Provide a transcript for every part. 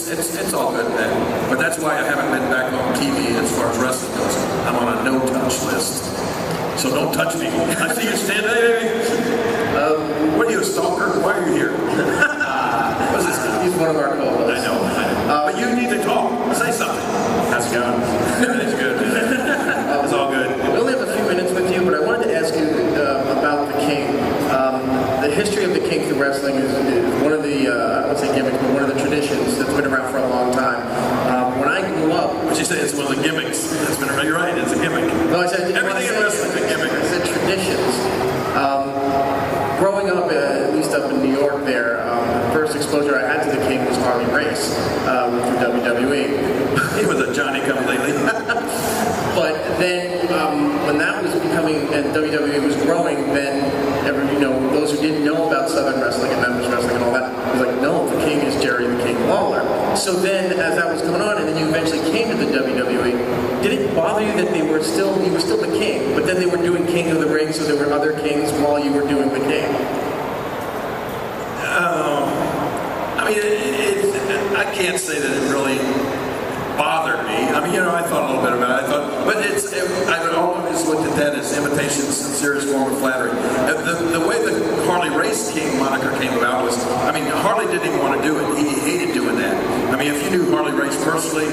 it's all good, man. But that's why I haven't been back on TV as far as wrestling goes. I'm on a no-touch list. So don't touch me. I see you standing there. What are you, a stalker? Why are you here? What's this guy? He's one of our co-hosts. I know. But you need to talk. Say something. How's it going? It's good. It's all good. We only have a few minutes with you, but I wanted to ask you about the King. The history of the King through wrestling is one of the, I won't say gimmicks, but one of the traditions that's been around for a long time. When I grew up... Would you say it's one of the gimmicks? That's been around. You're right, it's a gimmick. No, I said... Everything in wrestling is a gimmick. I said traditions. Growing up, at least up in New York there, the first exposure I had to the King was Harley Race through WWE. He was a Johnny-come-lately. But then, when that was becoming, and WWE was growing, then, those who didn't know about Southern wrestling and Memphis wrestling and all that, was like, no, the King is Jerry the King Lawler. So then, as that was going on, and then you eventually came to the WWE, did it bother you that you were still the King, but then they were doing King of the Ring, so there were other kings while you were doing the King? I mean, I can't say that it really bothered me. I mean, I thought a little bit about it. But I always looked at that as imitation, sincerest form of flattery. The way the Harley Race King moniker came about was, I mean, Harley didn't even want to do it. He hated doing that. I mean, if you knew Harley Race personally,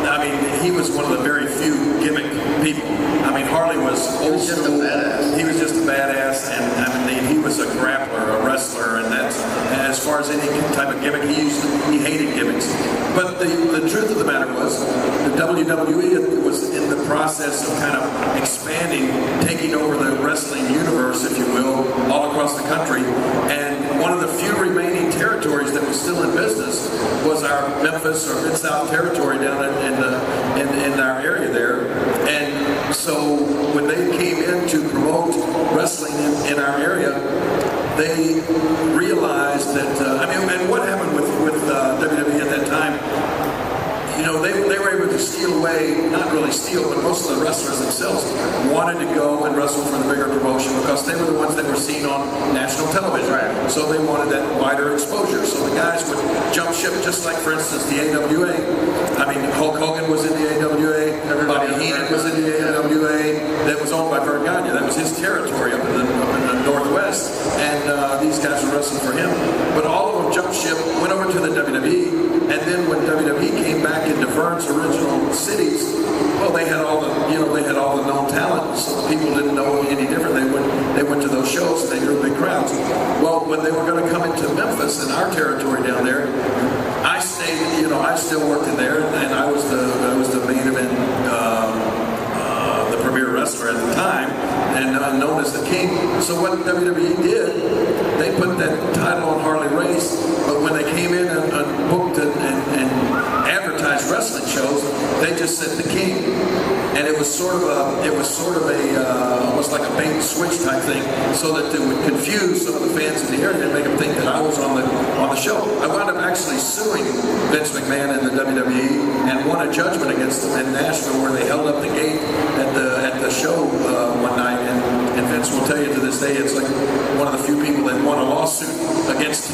I mean, he was one of the very few gimmick people. I mean, Harley was old school. He was just a badass, and I mean, he was a grappler, a wrestler, and as far as any type of gimmick, he hated gimmicks. But the truth of the matter was, the WWE was in the process of kind of expanding, taking over the wrestling universe, if you will, all across the country. And one of the few remaining territories that was still in business was our Memphis or Mid-South territory down in our area there. And so when they came in to promote wrestling in our area, they realized that, and what happened with WWE at that time, they were able to steal away, not really steal, but most of the wrestlers themselves wanted to go and wrestle for the bigger promotion because they were the ones that were seen on national television. Right. So they wanted that wider exposure. So the guys would jump ship, just like, for instance, the AWA. I mean, Hulk Hogan was in the AWA, Bobby Heenan was in the AWA, that was owned by Vern Gagne. That was his territory up in the Northwest, and these guys were wrestling for him. But all of them jumped ship, went over to the WWE, and then when WWE came back into Vern's original cities, well, they had all the known talent, so people didn't know any different. They went to those shows and they drew big crowds. Well, when they were going to come into Memphis and our territory down there, I stayed. I still worked in there, and I was the main event, the premier wrestler at the time, and known as the King. So what WWE did, they put that title on Harley Race, but when they came in and booked it and advertised wrestling shows, they just said the King, and it was sort of a almost like a bait and switch type thing, so that it would confuse some of the fans in the area and make them think that I was on the show. I wound up actually suing Vince McMahon and the WWE and won a judgment against them in Nashville, where they held up the gate at the show one night, and Vince will tell you to this day it's like one of the few people that won a lawsuit against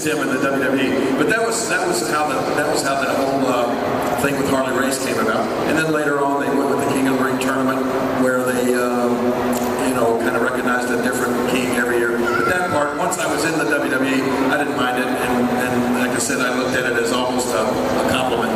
him in the WWE. But that was how the whole thing with Harley Race came about. And then later on they went with the King of the Ring tournament, where they kind of recognized a different king every year. But that part, once I was in the WWE, I didn't mind it, and like I said, I looked at it as almost a compliment.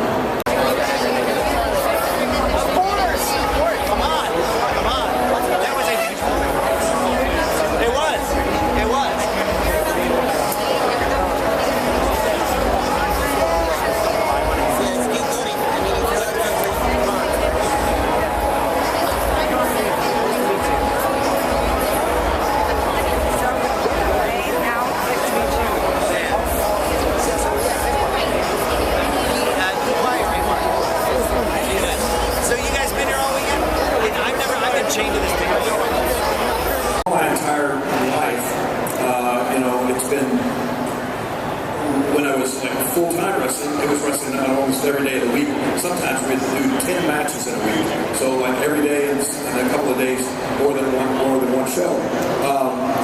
Full-time wrestling, it was wrestling almost every day of the week. Sometimes we'd do 10 matches in a week. So like every day and a couple of days, more than one show.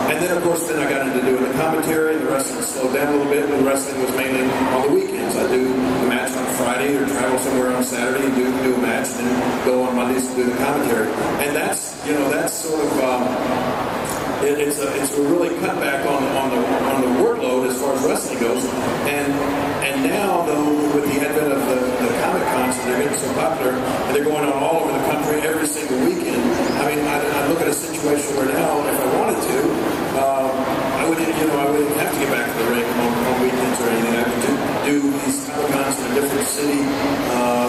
And then, of course, I got into doing the commentary, and the wrestling slowed down a little bit. The wrestling was mainly on the weekends. I do a match on Friday or travel somewhere on Saturday and do a match, and then go on Mondays to do the commentary. And that's sort of it's a really cut back on the workload as far as wrestling goes. And now, though, with the advent of the Comic Cons, they're getting so popular, and they're going on all over the country every single weekend. I mean, I look at a situation where now, if I wanted to, I wouldn't have to get back to the ring on weekends or anything. I could do these Comic Cons in a different city,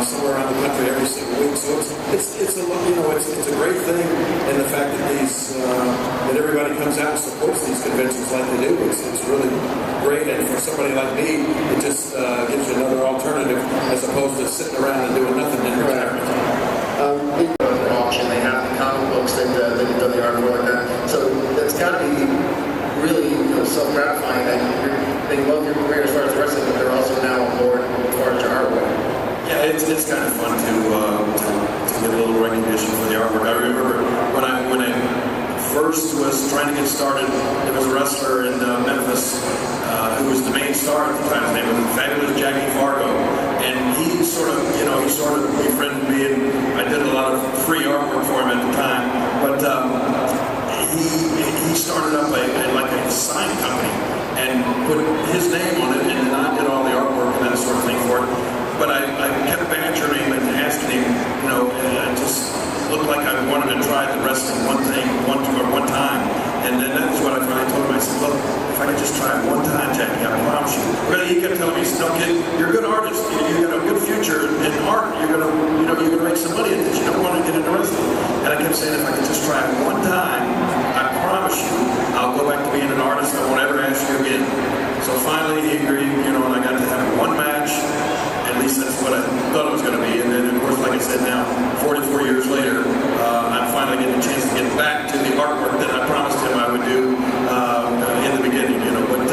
somewhere around the country every single week. So it's a great thing, and the fact that that everybody comes out and supports these conventions like they do, it's really great. And for somebody like me, it just gives you another alternative as opposed to sitting around and doing nothing in retirement. Auction, they have the comic books that you've done the artwork like that. So that's got to be really self-gratifying that they love your career as far as wrestling, but they're also now on board as far as your artwork. Yeah, it's kind of fun to get a little recognition for the artwork. I remember when I first was trying to get started, there was a wrestler in Memphis who was the main star at the time. His name was Fabulous Jackie Fargo, and he sort of befriended me, and I did a lot of free artwork for him at the time. But he started up a sign company and put his name on it, and then I did all the artwork and that sort of thing for it. But I kept badgering him and asking him, and it just looked like I wanted to try the wrestling one time. And then that was what I finally told him. I said, look, if I could just try it one time, Jackie, I promise you. Really, he kept telling me, he said, no, kid, you're a good artist. You got a good future in art. You're gonna make some money at this. You don't want to get into wrestling. And I kept saying, if I could just try it one time, I promise you, I'll go back to being an artist. I won't ever ask you again. So finally, he agreed, and I got to have one match. At least that's what I thought it was going to be. And then, of course, like I said, now, 44 years later, I'm finally getting a chance to get back to the artwork that I promised him I would do in the beginning, But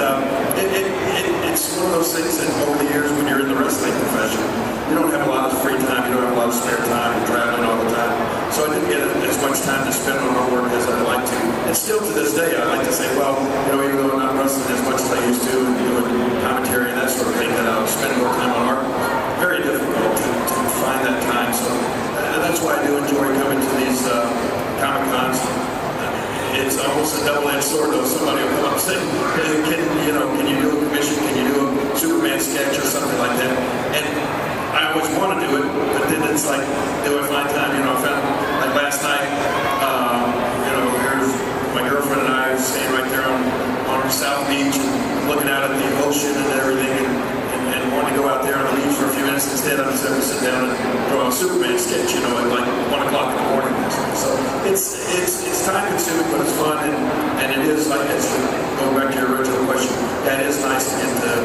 it's one of those things that over the years, when you're in the wrestling profession, you don't have a lot of free time, you don't have a lot of spare time, you're traveling all the time. So I didn't get as much time to spend on artwork as I'd like to. And still to this day, I like to say, well, even though I'm not wrestling as much as I used to, and doing commentary and that sort of thing, that I'll spend more time on art. Very difficult to find that time. So that's why I do enjoy coming to these Comic Cons. It's almost a double-edged sword, though. Somebody will come up and say, can you do a commission? Can you do a Superman sketch or something like that? And I always want to do it, but then it's like, do I find time? I found, like last night, here's my girlfriend and I staying right there on South Beach and looking out at the ocean and everything, and wanting to go out there on the beach for a few minutes. Instead, I just have to sit down and draw a Superman sketch, at like 1 o'clock in the morning. So it's time consuming, but it's fun, and it is like, going back to your original question, yeah, it is nice to get the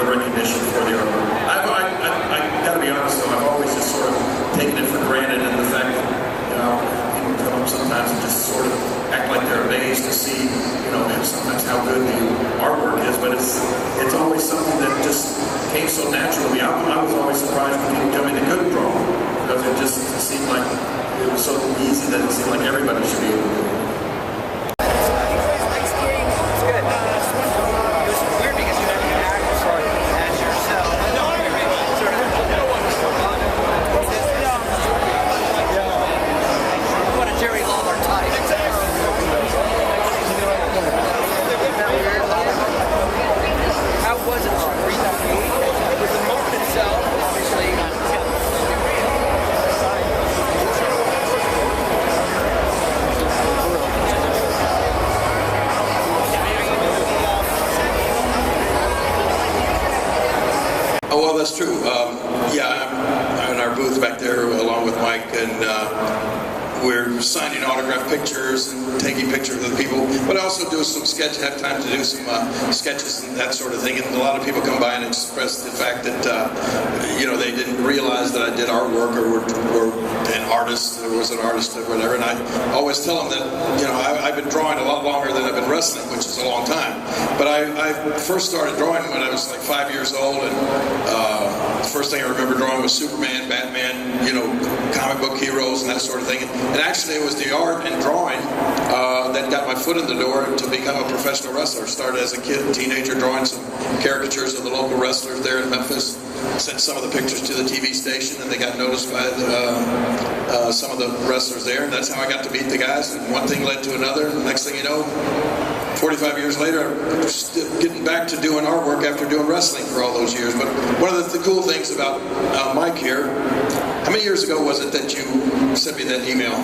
recognition for the artwork. I got to be honest though, I've always just sort of taken it for granted, and the fact that people come up sometimes and just sort of act like they're amazed to see sometimes how good the artwork is, but it's always something that just came so natural to me. I was always surprised when people tell me they couldn't draw, because it just seemed like it was so easy that it seemed like everybody should be able to do it. That's true. I'm in our booth back there along with Mike, and we're signing autograph pictures and taking pictures of the people, but also do some have time to do some sketches and that sort of thing. And a lot of people come by and express the fact that they didn't realize that I did artwork or an artist or was an artist or whatever. And I always tell them that I've been drawing a lot longer than I've been wrestling, which is a long time. But I first started drawing when I was like 5 years old, and the first thing I remember drawing was Superman, Batman, comic book heroes. heroes and that sort of thing. And actually, it was the art and drawing that got my foot in the door to become a professional wrestler. Started as a kid, teenager, drawing some caricatures of the local wrestlers there in Memphis. Sent some of the pictures to the TV station, and they got noticed by some of the wrestlers there. And that's how I got to meet the guys. And one thing led to another. And the next thing you know, 45 years later, I'm still getting back to doing artwork after doing wrestling for all those years. But one of the cool things about Mike here, how many years ago was it that you sent me that email?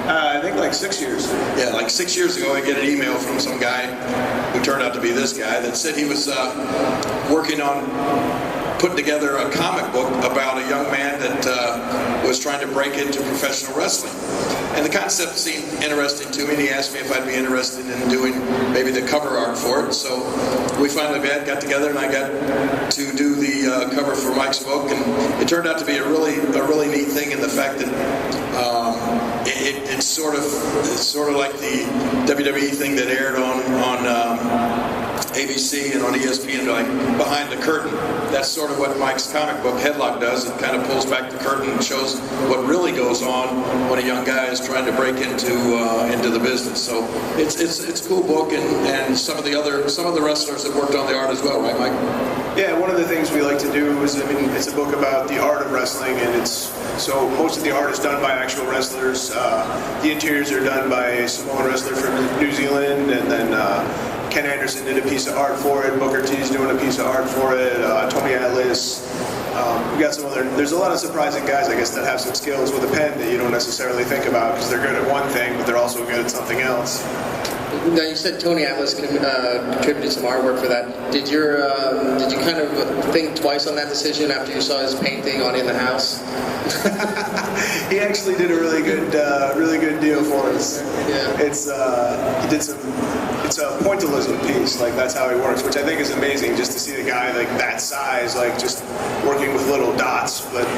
I think like 6 years. Yeah, like 6 years ago, I get an email from some guy who turned out to be this guy that said he was working on putting together a comic book about a young man that was trying to break into professional wrestling. And the concept seemed interesting to me, and he asked me if I'd be interested in doing maybe the cover art for it. So we finally got together, and I got to do the cover for Mike's book, and it turned out to be a really neat thing in the fact that it's sort of like the WWE thing that aired on ABC and on ESPN, like behind the curtain. That's sort of what Mike's comic book Headlocked does. It kind of pulls back the curtain and shows what really goes on when a young guy is trying to break into the business. So it's a cool book, and some of the wrestlers that worked on the art as well, right, Mike? Yeah, one of the things we like to do is, it's a book about the art of wrestling, and so most of the art is done by actual wrestlers. The interiors are done by a Samoan wrestler from New Zealand, and then Ken Anderson did a piece of art for it. Booker T's doing a piece of art for it. Tony Atlas. We got some other. There's a lot of surprising guys, I guess, that have some skills with a pen that you don't necessarily think about because they're good at one thing, but they're also good at something else. Now you said Tony Atlas contributed some artwork for that. Did you kind of think twice on that decision after you saw his painting on In the House? He actually did a really good deal for us. Yeah. He did some. It's a pointillism piece, like that's how he works, which I think is amazing. Just to see the guy like that size, like just working with little dots. But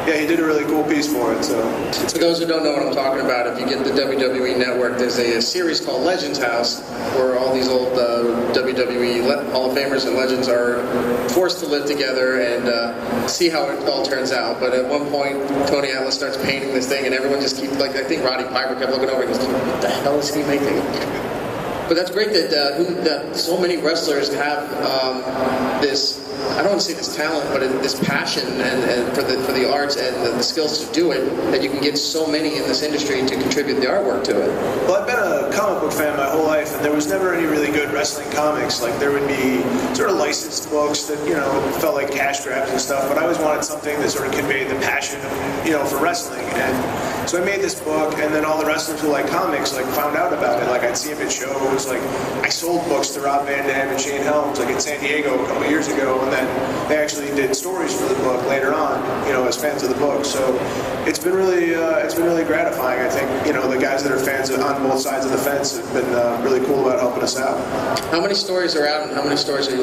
yeah, he did a really cool piece for it. So for those who don't know what I'm talking about, if you get the WWE Network, there's a series called Legends House, where all these old WWE Hall of Famers and legends are forced to live together and see how it all turns out. But at one point, Tony Atlas starts painting this thing, and everyone just keeps, like, I think Roddy Piper kept looking over and goes, what the hell is he making? But that's great that so many wrestlers have this, I don't want to say this talent, but this passion and for the arts and the skills to do it, that you can get so many in this industry to contribute the artwork to it. Well, I've been a comic book fan my whole life, and there was never any really good wrestling comics. Like, there would be sort of licensed books that, felt like cash grabs and stuff, but I always wanted something that sort of conveyed the passion, for wrestling. And so I made this book, and then all the wrestlers who like comics, found out about it. Like, I'd see them at shows. Like, I sold books to Rob Van Dam and Shane Helms, in San Diego a couple of years ago, and then they actually did stories for the book later on, as fans of the book. So it's been really gratifying. I think, the guys that are fans on both sides of the fence have been really cool about helping us out. How many stories are out, and how many stories are you